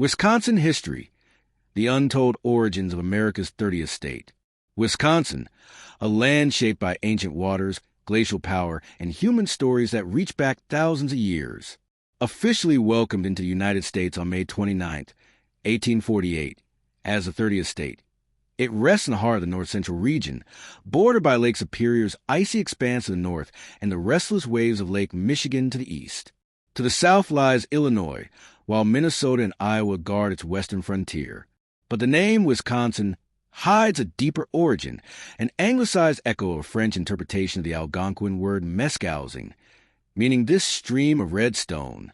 Wisconsin history, the untold origins of America's 30th state. Wisconsin, a land shaped by ancient waters, glacial power, and human stories that reach back thousands of years. Officially welcomed into the United States on May 29, 1848, as the 30th state. It rests in the heart of the north-central region, bordered by Lake Superior's icy expanse to the north and the restless waves of Lake Michigan to the east. To the south lies Illinois, while Minnesota and Iowa guard its western frontier. But the name Wisconsin hides a deeper origin, an anglicized echo of a French interpretation of the Algonquin word mescalzing, meaning this stream of red stone.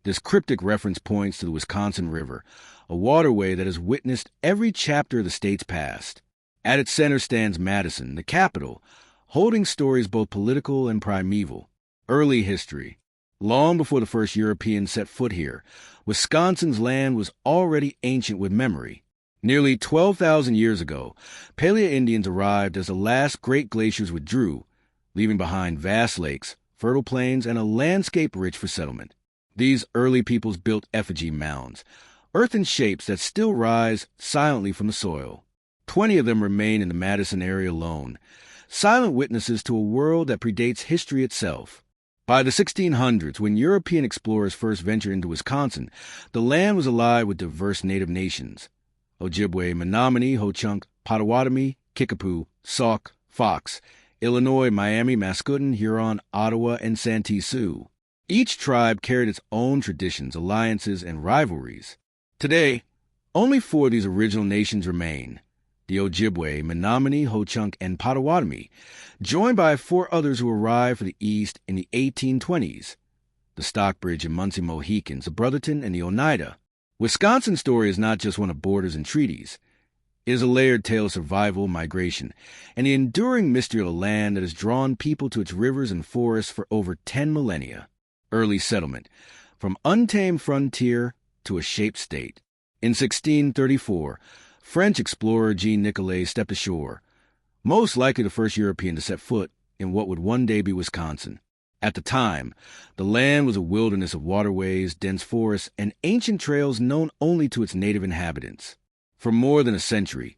This cryptic reference points to the Wisconsin River, a waterway that has witnessed every chapter of the state's past. At its center stands Madison, the capital, holding stories both political and primeval. Early history. Long before the first Europeans set foot here, Wisconsin's land was already ancient with memory. Nearly 12,000 years ago, Paleo-Indians arrived as the last great glaciers withdrew, leaving behind vast lakes, fertile plains, and a landscape rich for settlement. These early peoples built effigy mounds, earthen shapes that still rise silently from the soil. 20 of them remain in the Madison area alone, silent witnesses to a world that predates history itself. By the 1600s, when European explorers first ventured into Wisconsin, the land was alive with diverse native nations. Ojibwe, Menominee, Ho-Chunk, Potawatomi, Kickapoo, Sauk, Fox, Illinois, Miami, Mascoutin, Huron, Ottawa, and Santee Sioux. Each tribe carried its own traditions, alliances, and rivalries. Today, only 4 of these original nations remain: the Ojibwe, Menominee, Ho-Chunk, and Potawatomi, joined by 4 others who arrived from the east in the 1820s: the Stockbridge and Muncie Mohicans, the Brotherton, and the Oneida. Wisconsin's story is not just one of borders and treaties. It is a layered tale of survival, migration, and the enduring mystery of a land that has drawn people to its rivers and forests for over 10 millennia. Early settlement, from untamed frontier to a shaped state. In 1634, French explorer Jean Nicolet stepped ashore, most likely the first European to set foot in what would one day be Wisconsin. At the time, the land was a wilderness of waterways, dense forests, and ancient trails known only to its native inhabitants. For more than a century,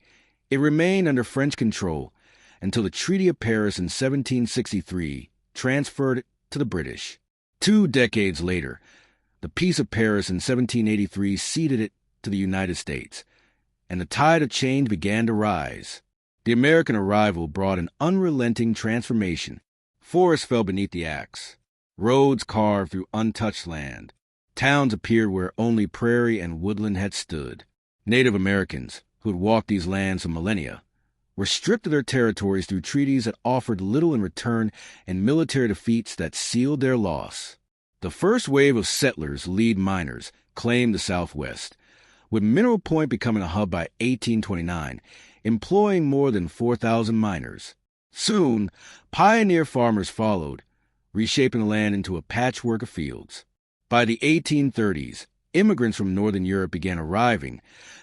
it remained under French control until the Treaty of Paris in 1763 transferred it to the British. 2 decades later, the Peace of Paris in 1783 ceded it to the United States, and the tide of change began to rise. The American arrival brought an unrelenting transformation. Forests fell beneath the axe, roads carved through untouched land, towns appeared where only prairie and woodland had stood. Native Americans, who had walked these lands for millennia, were stripped of their territories through treaties that offered little in return and military defeats that sealed their loss. The first wave of settlers, lead miners, claimed the Southwest, with Mineral Point becoming a hub by 1829, employing more than 4,000 miners. Soon, pioneer farmers followed, reshaping the land into a patchwork of fields. By the 1830s, immigrants from Northern Europe began arriving,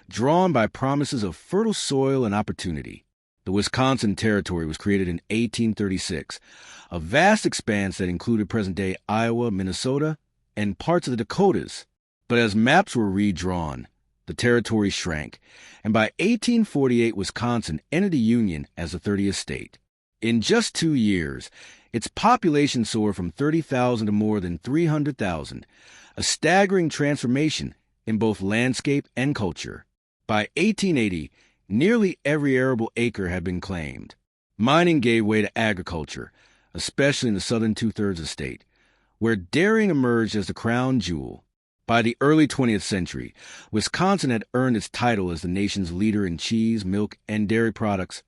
drawn by promises of fertile soil and opportunity. The Wisconsin Territory was created in 1836, a vast expanse that included present-day Iowa, Minnesota, and parts of the Dakotas. But as maps were redrawn, the territory shrank, and by 1848 Wisconsin entered the Union as the 30th state. In just 2 years, its population soared from 30,000 to more than 300,000, a staggering transformation in both landscape and culture. By 1880, nearly every arable acre had been claimed. Mining gave way to agriculture, especially in the southern 2/3 of the state, where dairying emerged as the crown jewel. By the early 20th century, Wisconsin had earned its title as the nation's leader in cheese, milk, and dairy products,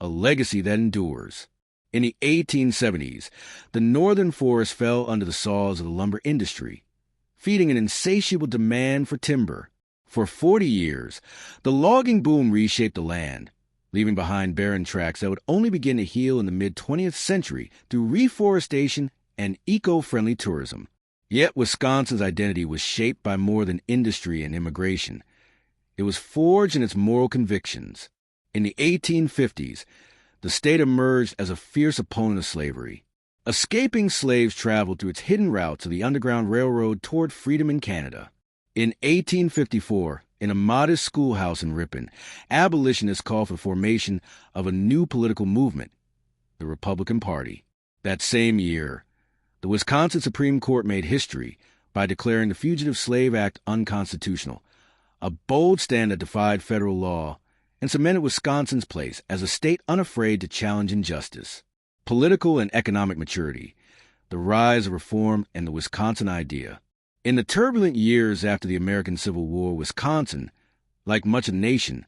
a legacy that endures. In the 1870s, the northern forest fell under the saws of the lumber industry, feeding an insatiable demand for timber. For 40 years, the logging boom reshaped the land, leaving behind barren tracts that would only begin to heal in the mid-20th century through reforestation and eco-friendly tourism. Yet Wisconsin's identity was shaped by more than industry and immigration. It was forged in its moral convictions. In the 1850s, the state emerged as a fierce opponent of slavery. Escaping slaves traveled through its hidden routes of the Underground Railroad toward freedom in Canada. In 1854, in a modest schoolhouse in Ripon, abolitionists called for the formation of a new political movement, the Republican Party. That same year, the Wisconsin Supreme Court made history by declaring the Fugitive Slave Act unconstitutional, a bold stand that defied federal law and cemented Wisconsin's place as a state unafraid to challenge injustice. Political and economic maturity, the rise of reform, and the Wisconsin idea. In the turbulent years after the American Civil War, Wisconsin, like much of the nation,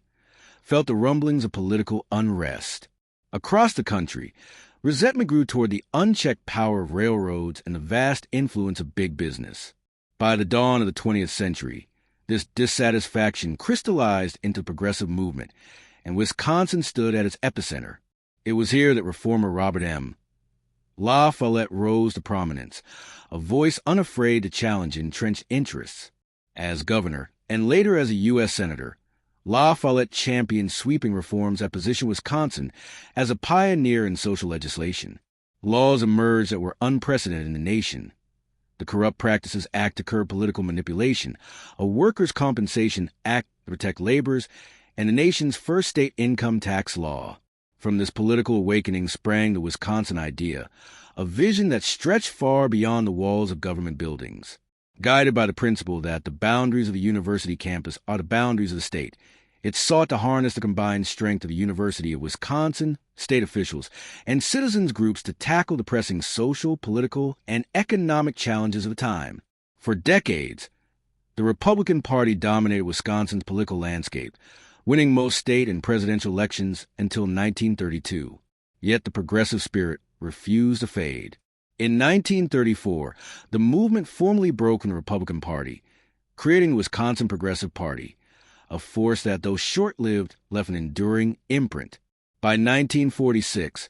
felt the rumblings of political unrest. Across the country, resentment grew toward the unchecked power of railroads and the vast influence of big business. By the dawn of the 20th century, this dissatisfaction crystallized into the progressive movement, and Wisconsin stood at its epicenter. It was here that reformer Robert M. La Follette rose to prominence, a voice unafraid to challenge entrenched interests. As governor, and later as a U.S. Senator, La Follette championed sweeping reforms that positioned Wisconsin as a pioneer in social legislation. Laws emerged that were unprecedented in the nation. The Corrupt Practices Act to curb political manipulation, a Workers' Compensation Act to protect laborers, and the nation's first state income tax law. From this political awakening sprang the Wisconsin idea, a vision that stretched far beyond the walls of government buildings. Guided by the principle that the boundaries of the university campus are the boundaries of the state, it sought to harness the combined strength of the University of Wisconsin, state officials, and citizens groups to tackle the pressing social, political, and economic challenges of the time. For decades, the Republican Party dominated Wisconsin's political landscape, winning most state and presidential elections until 1932. Yet the progressive spirit refused to fade. In 1934, the movement formally broke from the Republican Party, creating the Wisconsin Progressive Party, a force that, though short-lived, left an enduring imprint. By 1946,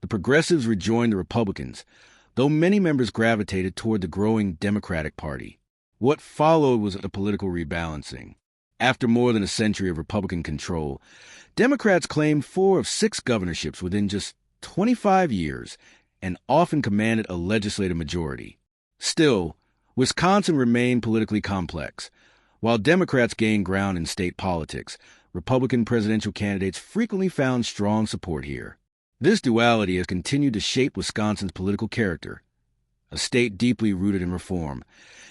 the Progressives rejoined the Republicans, though many members gravitated toward the growing Democratic Party. What followed was a political rebalancing. After more than a century of Republican control, Democrats claimed 4 of 6 governorships within just 25 years and often commanded a legislative majority. Still, Wisconsin remained politically complex. While Democrats gained ground in state politics, Republican presidential candidates frequently found strong support here. This duality has continued to shape Wisconsin's political character, a state deeply rooted in reform,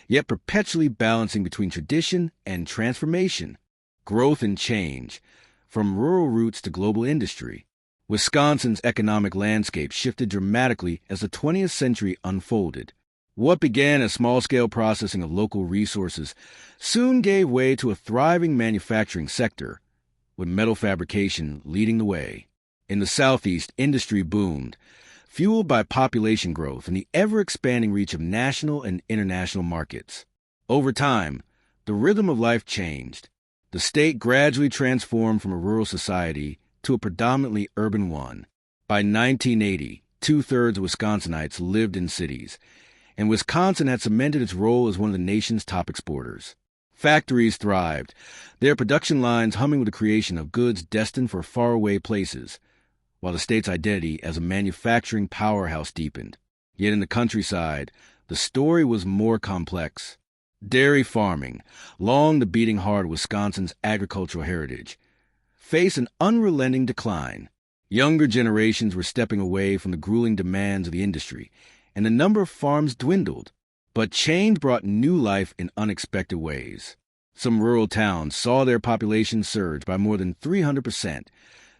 yet perpetually balancing between tradition and transformation, growth and change, from rural roots to global industry. Wisconsin's economic landscape shifted dramatically as the 20th century unfolded. What began as small-scale processing of local resources soon gave way to a thriving manufacturing sector, with metal fabrication leading the way. In the Southeast, industry boomed, fueled by population growth and the ever-expanding reach of national and international markets. Over time, the rhythm of life changed. The state gradually transformed from a rural society to a predominantly urban one. By 1980, 2/3 of Wisconsinites lived in cities, and Wisconsin had cemented its role as one of the nation's top exporters. Factories thrived, their production lines humming with the creation of goods destined for faraway places, while the state's identity as a manufacturing powerhouse deepened. Yet in the countryside, the story was more complex. Dairy farming, long the beating heart of Wisconsin's agricultural heritage, faced an unrelenting decline. Younger generations were stepping away from the grueling demands of the industry, and the number of farms dwindled. But change brought new life in unexpected ways. Some rural towns saw their population surge by more than 300%,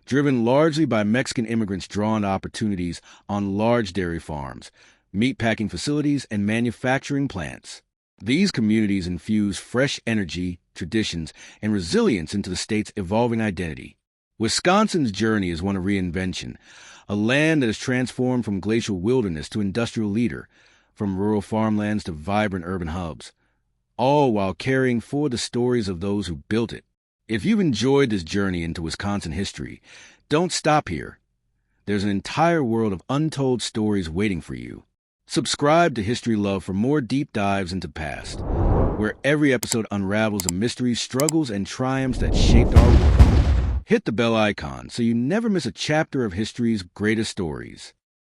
driven largely by Mexican immigrants drawn to opportunities on large dairy farms, meatpacking facilities, and manufacturing plants. These communities infused fresh energy, traditions, and resilience into the state's evolving identity. Wisconsin's journey is one of reinvention, a land that has transformed from glacial wilderness to industrial leader, from rural farmlands to vibrant urban hubs, all while carrying forward the stories of those who built it. If you've enjoyed this journey into Wisconsin history, don't stop here. There's an entire world of untold stories waiting for you. Subscribe to History Love for more deep dives into the past, where every episode unravels the mysteries, struggles, and triumphs that shaped our world. Hit the bell icon so you never miss a chapter of history's greatest stories.